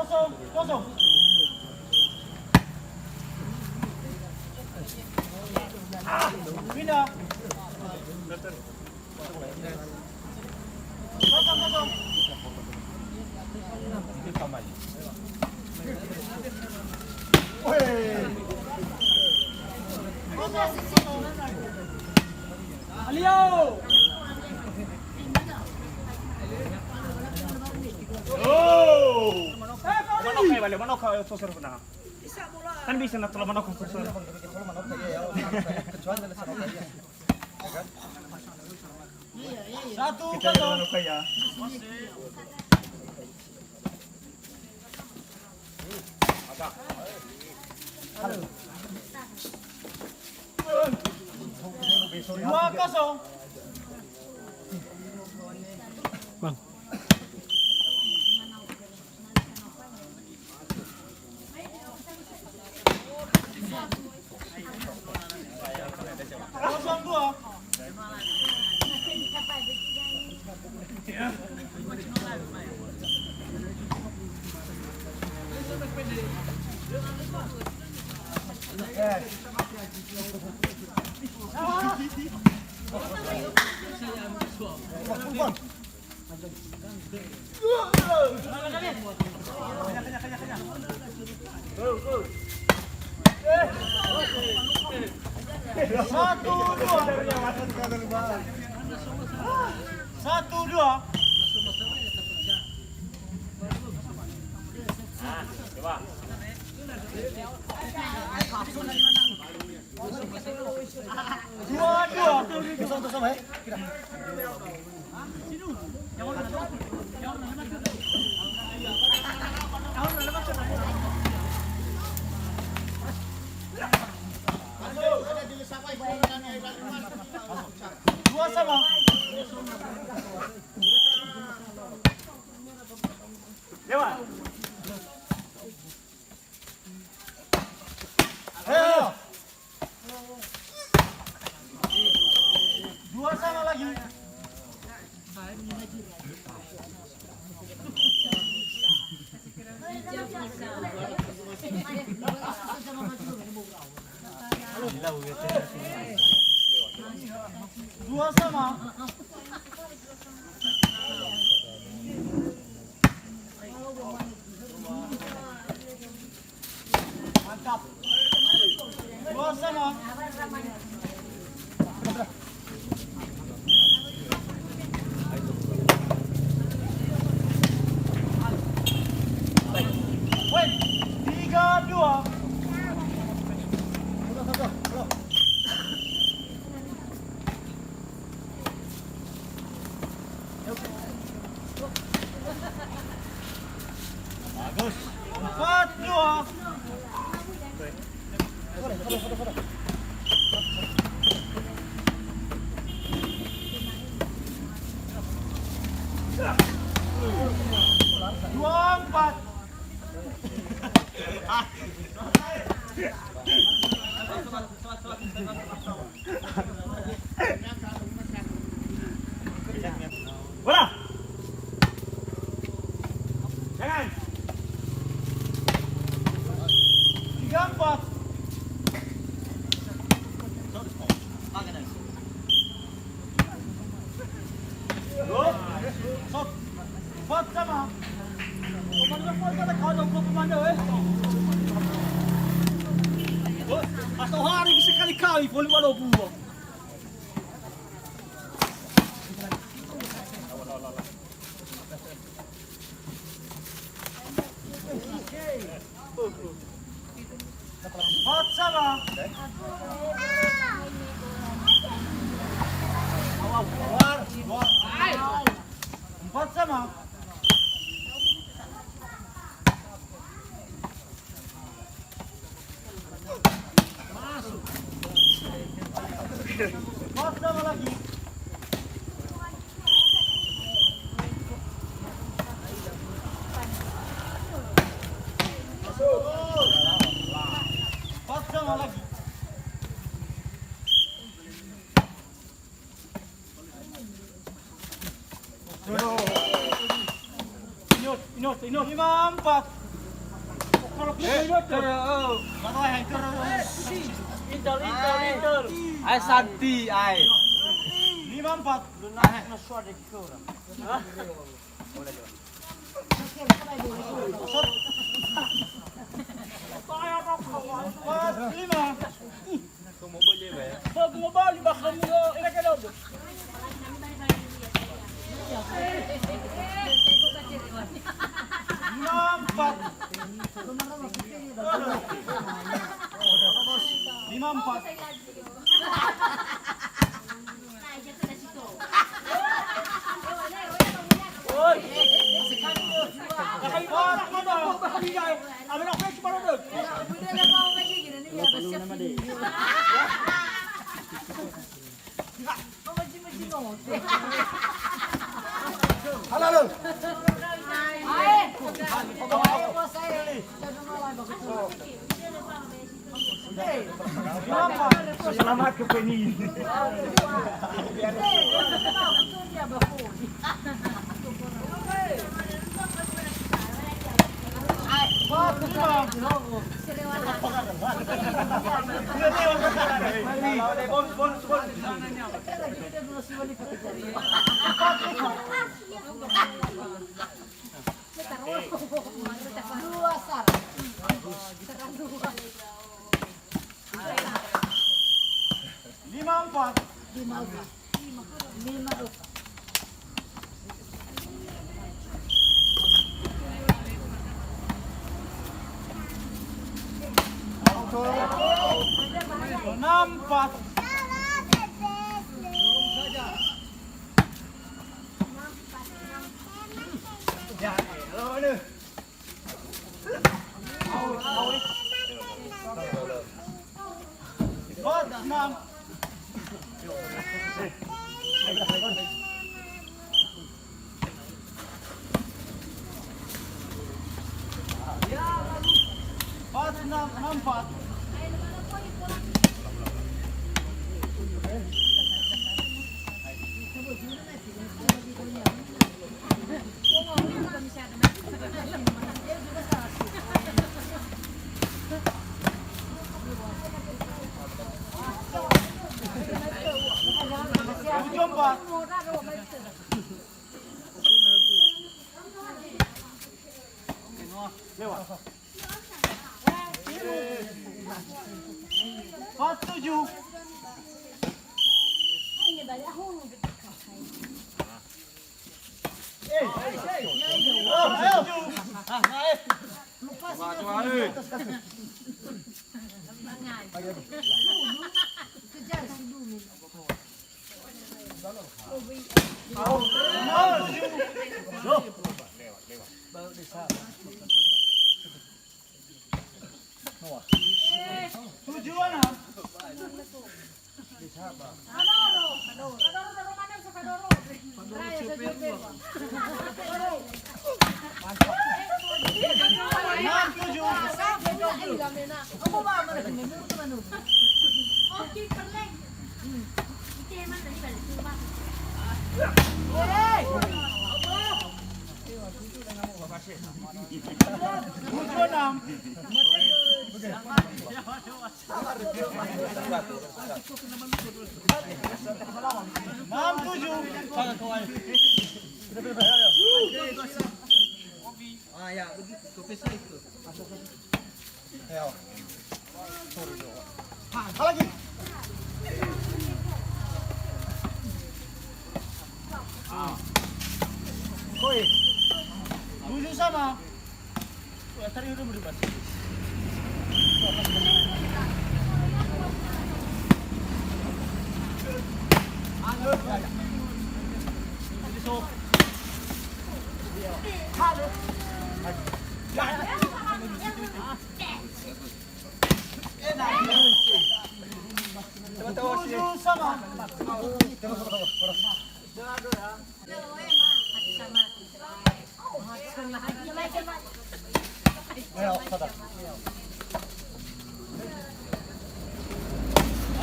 Kosong, kosong. Pindah. Kosong, kosong. Alio. Oh. Manok kayo balik, manok kayo susur ko na. Kan bisa na tulang manok ko susur. Satu Kita ada manok kaya. Dua kosong. Bang. Kosong dua. Satu dua. Satu dua. Coba. Dua dua. Dua sama. Lewat. Ayo. Dua sama lagi. Dua sama. Mantap. Dua sama. Wait, tiga dua. Bagus. Empat dua. Dua empat. Bola. Jangan. Tiga empat. Sok. Empat sama. Atau hari bisa kali-kali boleh walau buah. Empat sama. Empat sama. Empat sama lagi. Empat sama lagi. Inut. 5-4. Ai santi ai. 54. Lima. Empat. 54. Halo. Selamat ke Penny. Lima empat. Enam empat. Ya, ini. Enam. Enam empat. Tujuh empat. Lewat. Empat tujuh. Tujuh sama. Tadi udah berdebat. Tujuh sama.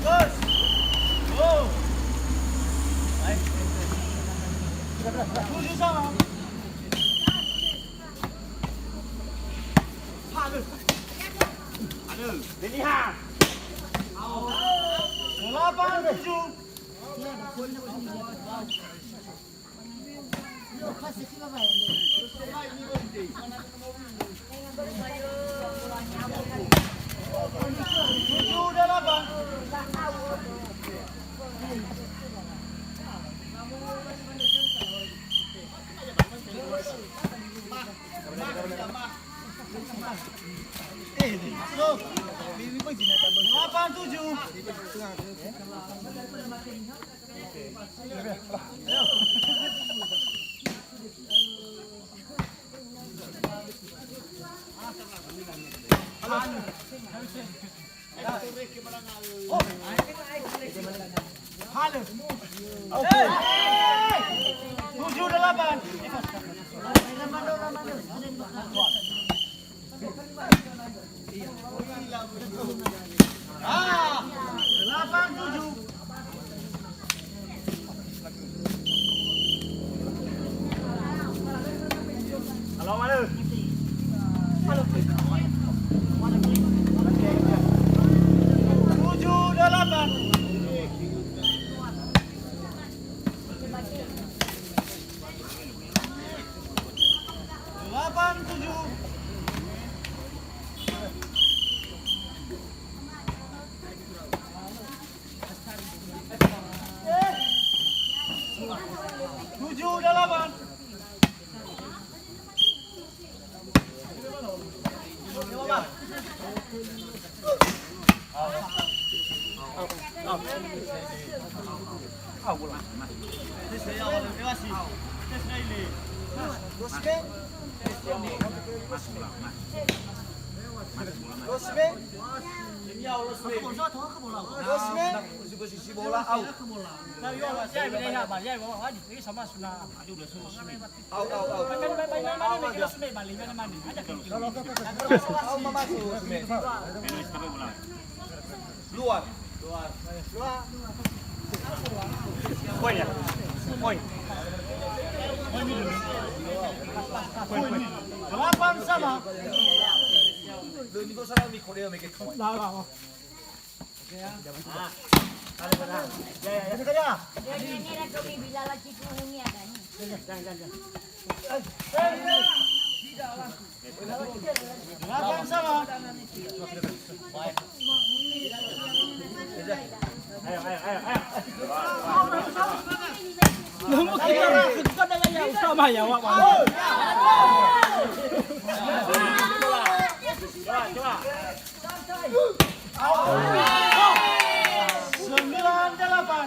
Bagus. Oh. Baik. Tujuh sama. Bagus. Lilihan. 8-7. Tujuh delapan. Delapan tujuh. Tujuh delapan. Delapan tujuh. Halo mana? Tujuh delapan. Delapan tujuh. Tujuh delapan. Posisi bola out. Luar. Poin ya? Poin. Delapan sama. Delapan sama. Sembilan delapan.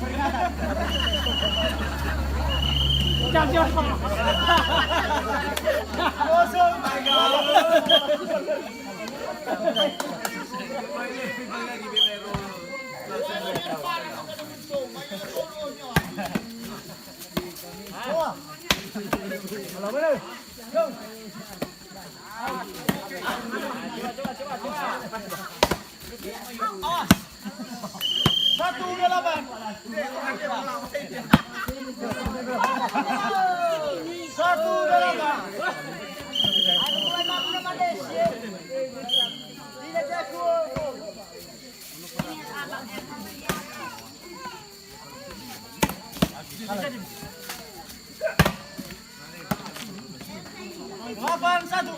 Peringatan. Kosong. Satu delapan. Satu delapan. Delapan satu.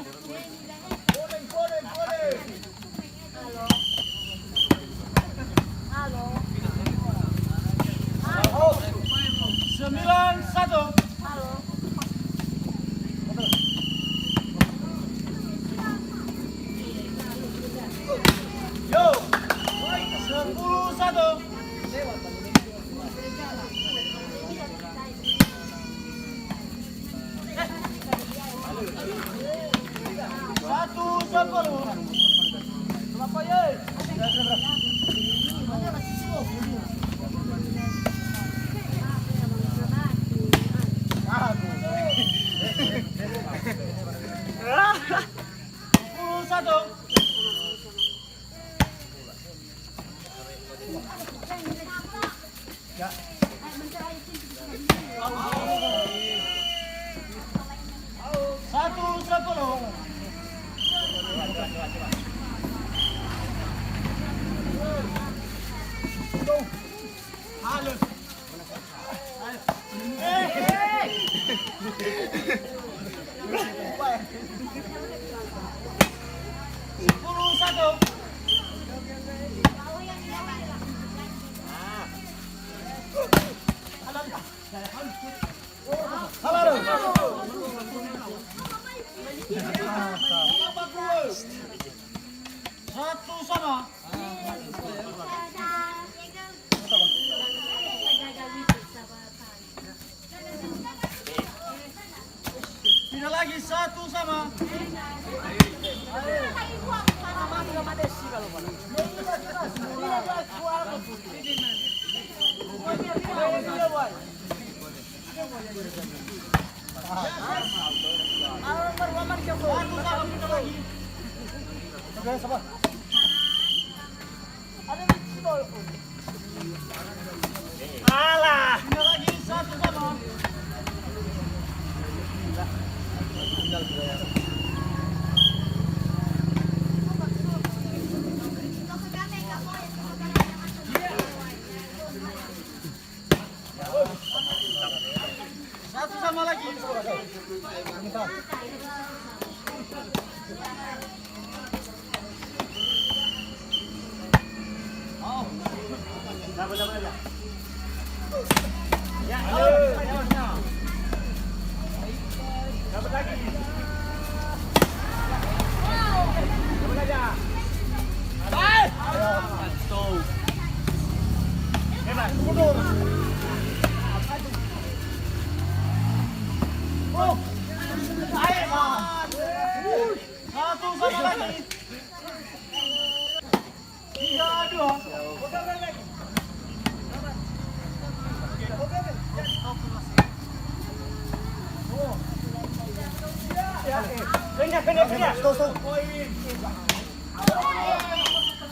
Sembilan satu. Yo. 10-1. Satu 10. Berapa ye? Satu. lagi. Oke, sabar. Ada di situ. Alah. Tinggal lagi 1 sama. Satu sama lagi. Dapat aja. Ya, dapat lagi. Dapat aja. Hebat. Oh. Ayo. Satu sama lagi. 3-2. Pindah.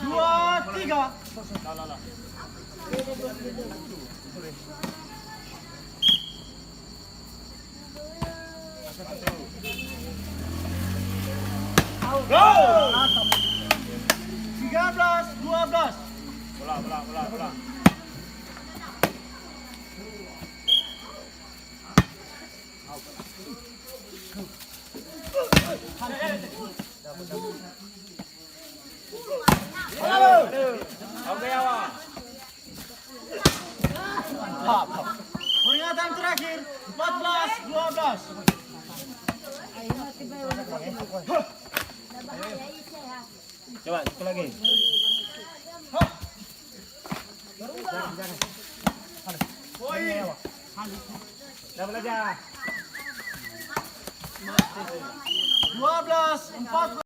2-3. Go! 13-12. Bola. Oke, awak. Peringatan terakhir 14-12. Coba satu lagi. Dapat aja. 12-14.